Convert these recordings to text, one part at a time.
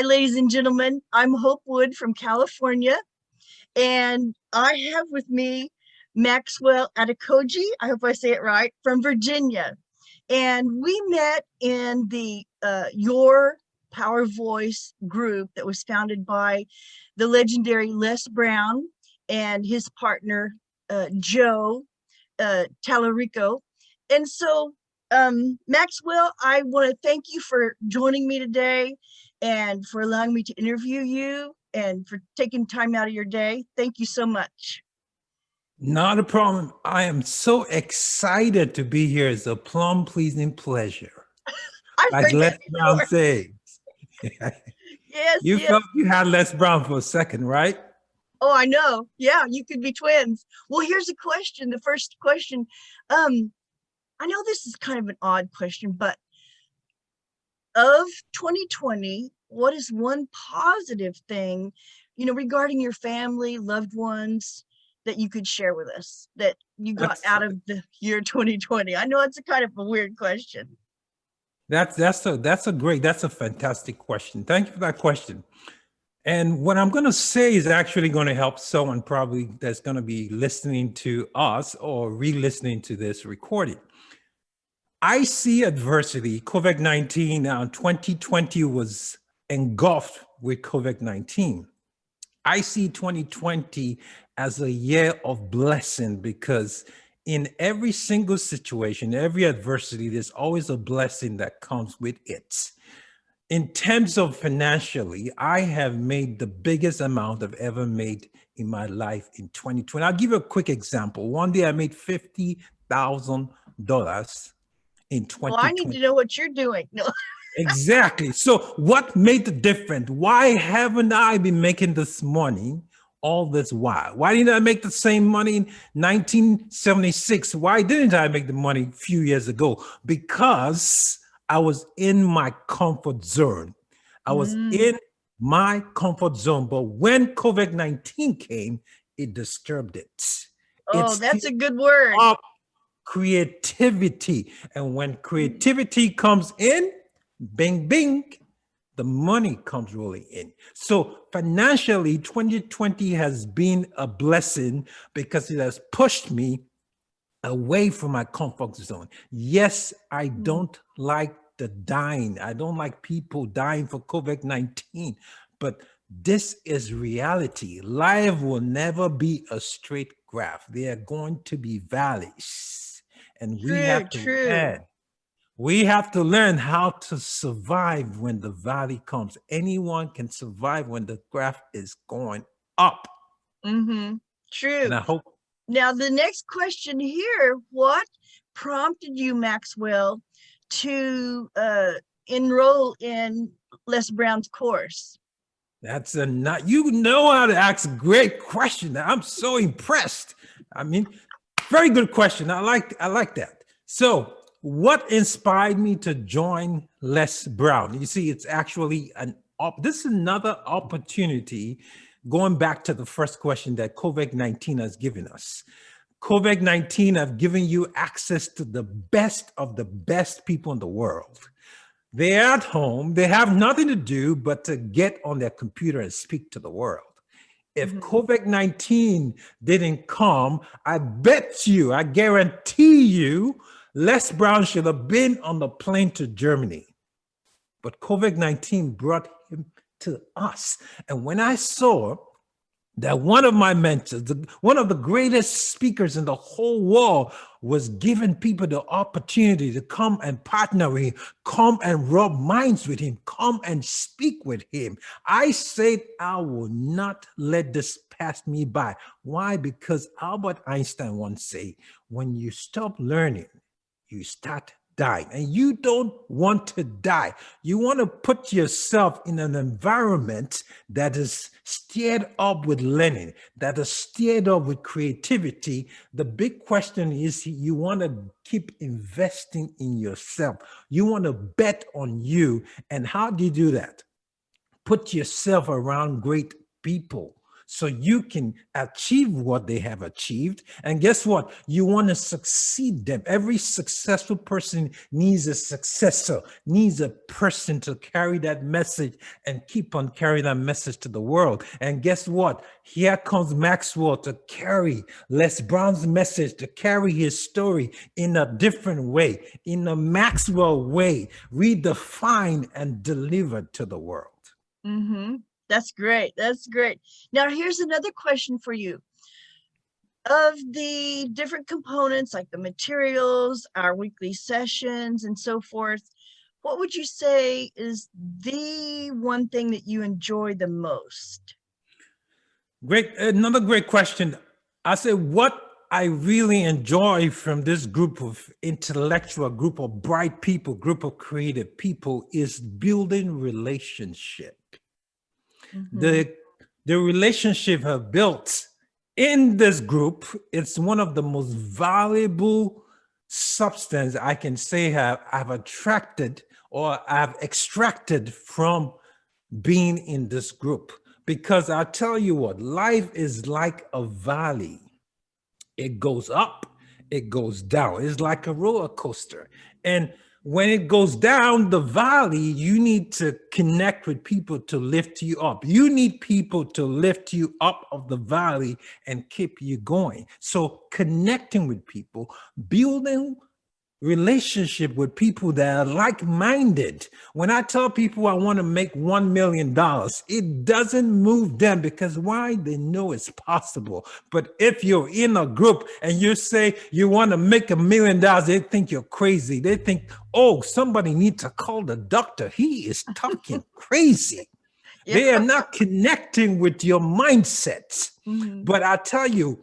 Hi, ladies and gentlemen. I'm Hope Wood from California, and I have with me Maxwell Adekoje, I hope I say it right, from Virginia. And we met in the Your Power Voice group that was founded by the legendary Les Brown and his partner, Joe Talarico. And so, Maxwell, I want to thank you for joining me today and for allowing me to interview you and for taking time out of your day. Thank you so much. Not a problem. I am so excited to be here. It's a plum pleasing pleasure. I've Like heard Les that Brown before. says. Yes, You yes. felt you had Les Brown for a second, right? Oh, I know. Yeah, you could be twins. Well, here's a question. The first question. Um, I know this is kind of an odd question, but of 2020, what is one positive thing, regarding your family, loved ones, that you could share with us that you got That's out of the year 2020? I know it's a kind of a weird question. that's a fantastic question. Thank you for that question. And what I'm going to say is actually going to help someone probably that's going to be listening to us or re-listening to this recording. I see adversity. COVID-19 2020 was engulfed with COVID-19. I see 2020 as a year of blessing because in every single situation, every adversity, there's always a blessing that comes with it. In terms of financially, I have made the biggest amount I've ever made in my life in 2020. I'll give you a quick example. One day I made $50,000 in Well, I need 2020. to know what you're doing. No. Exactly. So what made the difference? Why haven't I been making this money all this while? Why didn't I make the same money in 1976? Why didn't I make the money a few years ago? Because I was in my comfort zone. I was Mm. in my comfort zone. But when COVID-19 came, it disturbed it. It Oh, that's still a good word. up creativity. And when creativity comes in, bing, bing, the money comes rolling in. So financially, 2020 has been a blessing because it has pushed me away from my comfort zone. Yes, I don't like the dying. I don't like people dying for COVID-19, but this is reality. Life will never be a straight graph. There are going to be valleys, and True, true. we have to learn how to survive when the valley comes. Anyone can survive when the graph is going up. Mm-hmm. And True. I hope Now, the next question here, what prompted you, Maxwell, to enroll in Les Brown's course? that's a not, you know how to ask a great question. I'm so impressed. I mean, very good question. I like that. So what inspired me to join Les Brown? You see, it's actually this is another opportunity going back to the first question that COVID-19 has given us. COVID-19 have given you access to the best of the best people in the world. They're at home, they have nothing to do but to get on their computer and speak to the world. If Mhm. COVID-19 didn't come, I bet you, I guarantee you, Les Brown should have been on the plane to Germany. But COVID-19 brought him to us. And when I saw that one of my mentors, one of the greatest speakers in the whole world, was giving people the opportunity to come and partner with him, come and rub minds with him, come and speak with him. I said, I will not let this pass me by. Why? Because Albert Einstein once said, when you stop learning, you start dying, and you don't want to die. You want to put yourself in an environment that is stirred up with learning, that is stirred up with creativity. The big question is, you want to keep investing in yourself. You want to bet on you. And how do you do that? Put yourself around great people. so you can achieve what they have achieved. And guess what? You want to succeed them. Every successful person needs a successor, needs a person to carry that message and keep on carrying that message to the world. And guess what? Here comes Maxwell to carry Les Brown's message, to carry his story in a different way, in a Maxwell way, redefined and delivered to the world. Mm-hmm. That's great. That's great. Now, here's another question for you. Of the different components, like the materials, our weekly sessions, and so forth, what would you say is the one thing that you enjoy the most? Great. Another great question. I say what I really enjoy from this group of intellectual, group of bright people, group of creative people is building relationship. Mm-hmm. The relationship I've built in this group, it's one of the most valuable substance I can say I've attracted or I've extracted from being in this group. Because I tell you what, life is like a valley. It goes up, it goes down. It's like a roller coaster. And when it goes down the valley, you need to connect with people to lift you up. You need people to lift you up of the valley and keep you going. So connecting with people, building relationship with people that are like-minded. When I tell people I want to make $1 million, it doesn't move them because why? They know it's possible. But if you're in a group and you say you want to make $1 million, they think you're crazy. They think, oh, somebody needs to call the doctor. He is talking crazy. Yeah. They are not connecting with your mindset. Mm-hmm. But I tell you,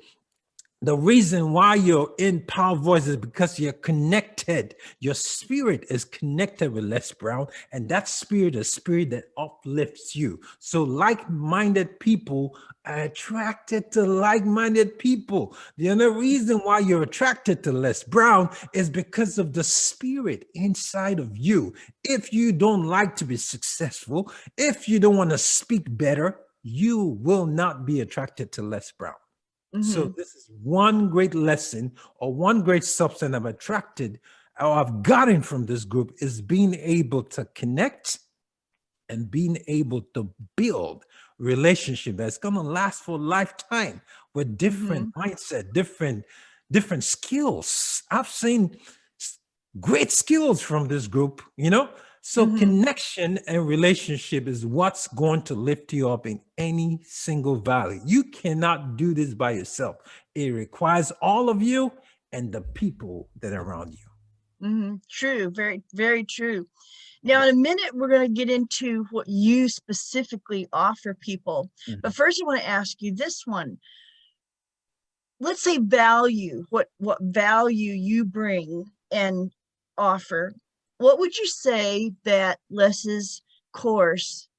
the reason why you're in Power Voice is because you're connected. Your spirit is connected with Les Brown, and that spirit is a spirit that uplifts you. So like-minded people are attracted to like-minded people. The other reason why you're attracted to Les Brown is because of the spirit inside of you. If you don't like to be successful, if you don't want to speak better, you will not be attracted to Les Brown. Mm-hmm. So this is one great lesson or one great substance I've attracted or I've gotten from this group is being able to connect and being able to build relationship that's going to last for a lifetime with different mindset, different skills. I've seen great skills from this group, you know? So connection and relationship is what's going to lift you up in any single valley. You cannot do this by yourself. It requires all of you and the people that are around you. True. Very, very true. Now, in a minute, we're going to get into what you specifically offer people. But first, I want to ask you this one. Let's say value, what value you bring and offer. What would you say that Les's course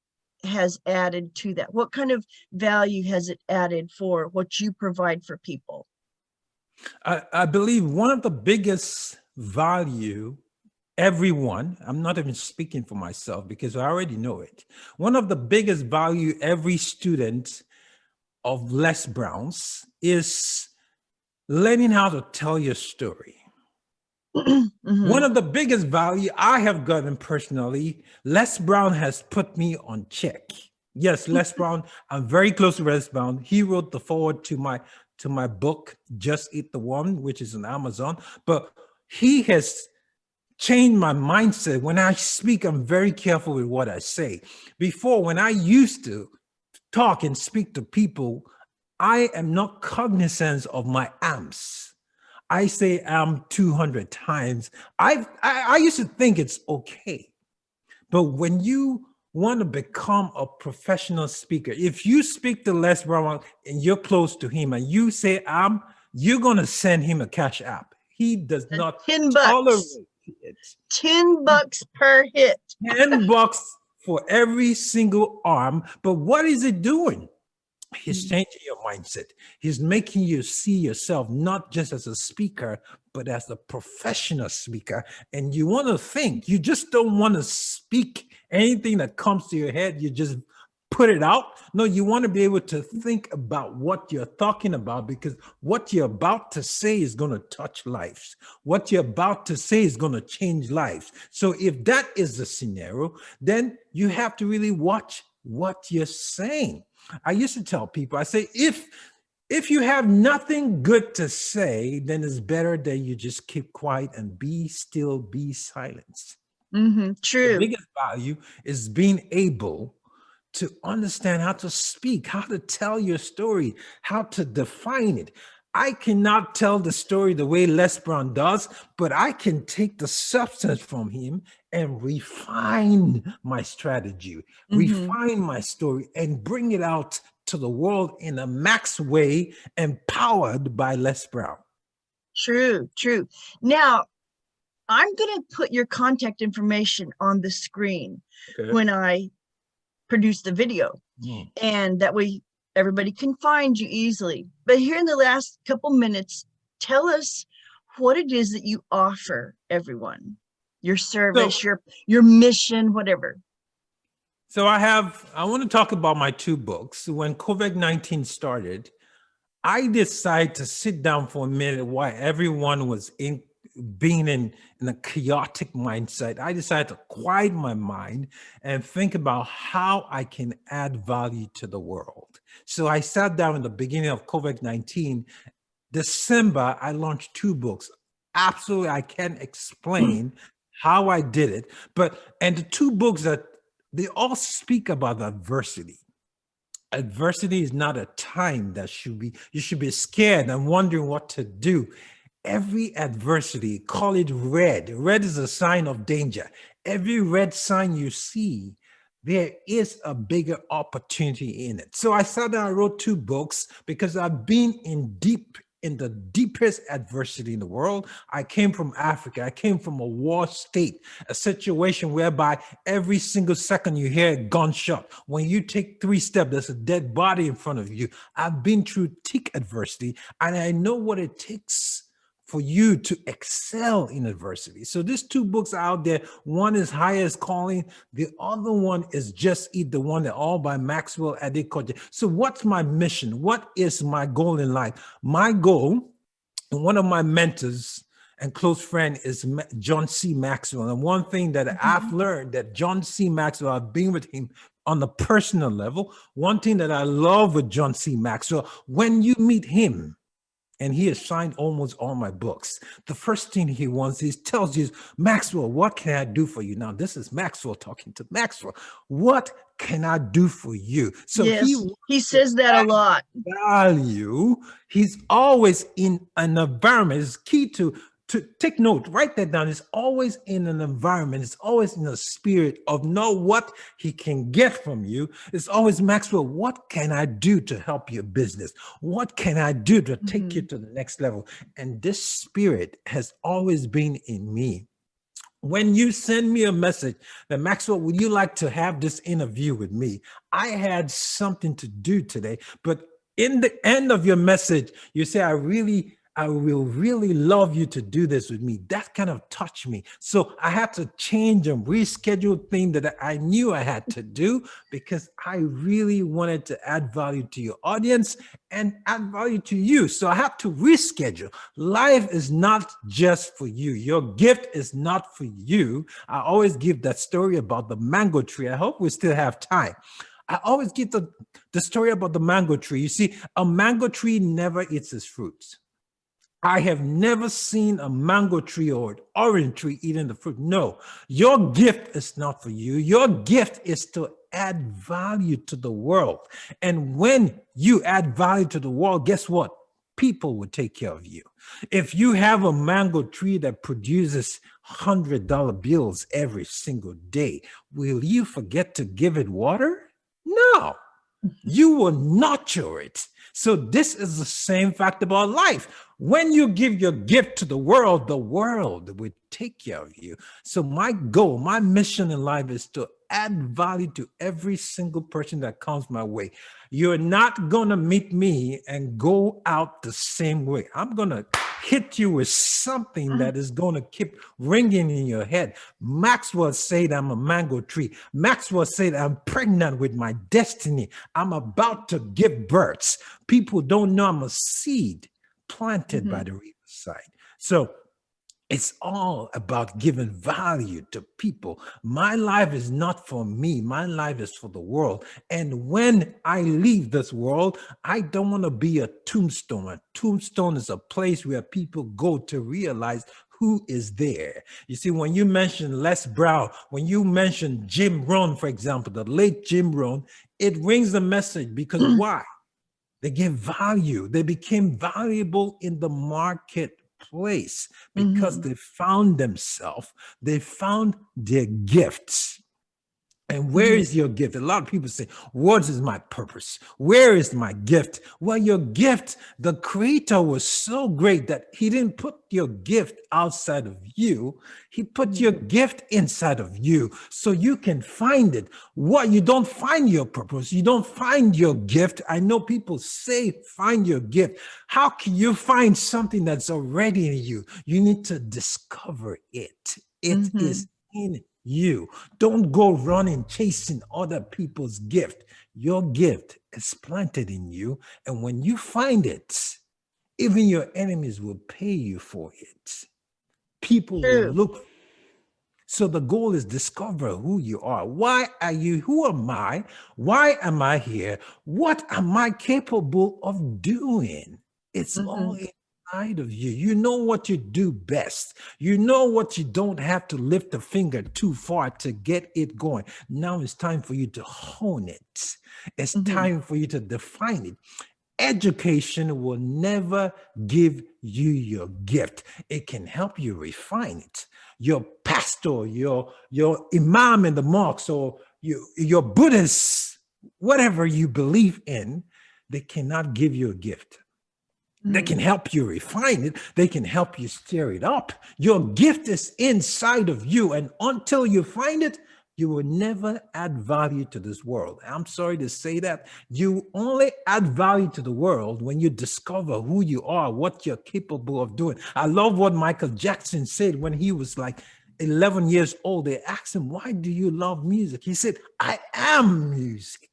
has added to that? What kind of value has it added for what you provide for people? I believe one of the biggest value, everyone, I'm not even speaking for myself because I already know it. One of the biggest value every student of Les Brown's is learning how to tell your story. One of the biggest value I have gotten personally, Les Brown has put me on check. Yes, Les Brown, I'm very close to Les Brown. He wrote the foreword to my book, Just Eat the One, which is on Amazon. But he has changed my mindset. When I speak, I'm very careful with what I say. Before, when I used to talk and speak to people, I am not cognizant of my amps. I say I'm 200 times. I used to think it's okay. But when you want to become a professional speaker, if you speak to Les Brown and you're close to him and you say you're going to send him a cash app. He does not tolerate it. $10 per hit. $10 for every single arm. But what is it doing? He's changing your mindset. He's making you see yourself not just as a speaker, but as a professional speaker. And you want to think, you just don't want to speak anything that comes to your head. You just put it out. No, you want to be able to think about what you're talking about, because what you're about to say is going to touch lives. What you're about to say is going to change lives. So if that is the scenario, then you have to really watch what you're saying. I used to tell people, I say, if you have nothing good to say, then it's better that you just keep quiet and be still, be silent. The True. biggest value is being able to understand how to speak, how to tell your story, how to define it. I cannot tell the story the way Les Brown does, but I can take the substance from him and refine my strategy, refine my story, and bring it out to the world in a Max way, empowered by Les Brown. True, true. Now, I'm going to put your contact information on the screen when I produce the video, and that way everybody can find you easily. But here in the last couple minutes, tell us what it is that you offer everyone, your service, your mission, whatever. So I want to talk about my 2 books. When COVID-19 started, I decided to sit down for a minute while everyone was being in a chaotic mindset. I decided to quiet my mind and think about how I can add value to the world. So I sat down in the beginning of COVID-19. December, I launched 2 books. Absolutely, I can't explain how I did it. And the 2 books they all speak about adversity. Adversity is not a time that you should be scared and wondering what to do. Every adversity, call it red. Red is a sign of danger. Every red sign you see, there is a bigger opportunity in it. So I sat down, I wrote 2 books because I've been in the deepest adversity in the world. I came from Africa. I came from a war state, a situation whereby every single second you hear a gunshot. When you take 3 steps, there's a dead body in front of you. I've been through thick adversity, and I know what it takes for you to excel in adversity. So these 2 books are out there. One is Highest Calling. The other one is Just Eat the One, and all by Maxwell Adekoje. So what's my mission? What is my goal in life? My goal, and one of my mentors and close friend is John C. Maxwell. And one thing that I've learned, that John C. Maxwell, I've been with him on a personal level. One thing that I love with John C. Maxwell, when you meet him, and he has signed almost all my books, the first thing he tells you, Maxwell, what can I do for you? Now, this is Maxwell talking to Maxwell. What can I do for you? So yes, he says that a lot. Value. He's always in an environment. It's key to take note, write that down. It's always in an environment. It's always in a spirit of know what he can get from you. It's always, Maxwell, what can I do to help your business? What can I do to take you to the next level? And this spirit has always been in me. When you send me a message that, Maxwell, would you like to have this interview with me? I had something to do today, but in the end of your message, you say, I will really love you to do this with me. That kind of touched me. So I had to change and reschedule things that I knew I had to do, because I really wanted to add value to your audience and add value to you. So I had to reschedule. Life is not just for you. Your gift is not for you. I always give that story about the mango tree. I hope we still have time. I always give the story about the mango tree. You see, a mango tree never eats its fruits. I have never seen a mango tree or an orange tree eating the fruit. No, your gift is not for you. Your gift is to add value to the world. And when you add value to the world, guess what? People will take care of you. If you have a mango tree that produces $100 bills every single day, will you forget to give it water? No, you will nurture it. So this is the same fact about life. When you give your gift to the world will take care of you. So my goal, my mission in life is to add value to every single person that comes my way. You're not going to meet me and go out the same way. I'm going to hit you with something that is going to keep ringing in your head. Maxwell said, I'm a mango tree. Maxwell said, I'm pregnant with my destiny. I'm about to give birth. People don't know I'm a seed planted by the riverside. So it's all about giving value to people. My life is not for me. My life is for the world. And when I leave this world, I don't want to be a tombstone. A tombstone is a place where people go to realize who is there. You see, when you mention Les Brown, when you mention Jim Rohn, for example, the late Jim Rohn, it rings the message because why? They give value. They became valuable in the marketplace because they found themselves. They found their gifts. And where is your gift? A lot of people say, what is my purpose? Where is my gift? Well, your gift, the creator was so great that he didn't put your gift outside of you. He put your gift inside of you so you can find it. What you don't find your purpose, you don't find your gift. I know people say, find your gift. How can you find something that's already in you? You need to discover it. It is in you. Don't go running chasing other people's gift. Your gift is planted in you, and when you find it, even your enemies will pay you for it. People will look. So the goal is discover who you are. Why are you? Who am I? Why am I here? What am I capable of doing? It's all inside of you. You know what you do best. You know what you don't have to lift a finger too far to get it going. Now it's time for you to hone it. It's time for you to define it. Education will never give you your gift. It can help you refine it. Your pastor, your imam in the mosque, or your Buddhist, whatever you believe in, they cannot give you a gift. They can help you refine it. They can help you stir it up. Your gift is inside of you. And until you find it, you will never add value to this world. I'm sorry to say that. You only add value to the world when you discover who you are, what you're capable of doing. I love what Michael Jackson said when he was like 11 years old. They asked him, why do you love music? He said, I am music.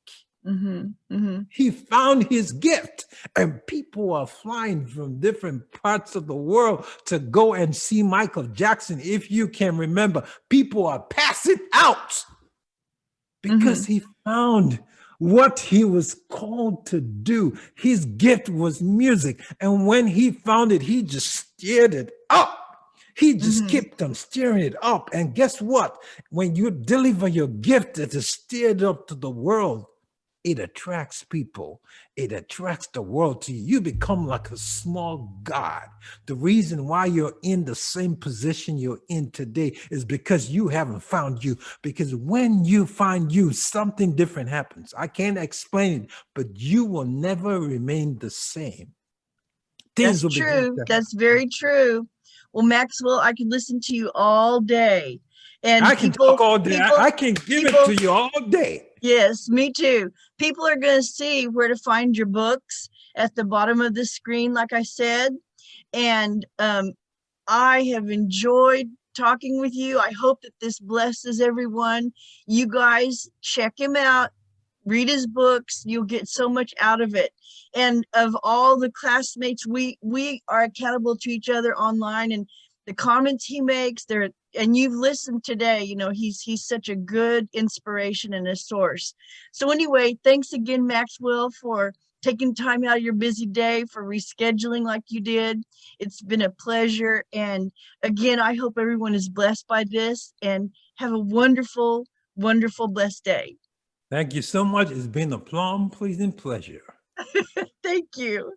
He found his gift, and people are flying from different parts of the world to go and see Michael Jackson. If you can remember, people are passing out because he found what he was called to do. His gift was music, and when he found it, he just stirred it up. He just kept on stirring it up. And guess what? When you deliver your gift that is stirred up to the world, it attracts people. It attracts the world to you. You become like a small God. The reason why you're in the same position you're in today is because you haven't found you. Because when you find you, something different happens. I can't explain it, but you will never remain the same. That's true. That's very true. Well, Maxwell, I could listen to you all day. And I can talk all day. I can give it to you all day. Yes, me too. People are going to see where to find your books at the bottom of the screen, like I said. And I have enjoyed talking with you. I hope that this blesses everyone. You guys check him out. Read his books. You'll get so much out of it. And of all the classmates, we are accountable to each other online, and the comments he makes there. And you've listened today, you know, he's such a good inspiration and a source. So anyway, thanks again, Maxwell, for taking time out of your busy day, for rescheduling like you did. It's been a pleasure. And again, I hope everyone is blessed by this, and have a wonderful, wonderful, blessed day. Thank you so much. It's been a plum pleasing pleasure. Thank you.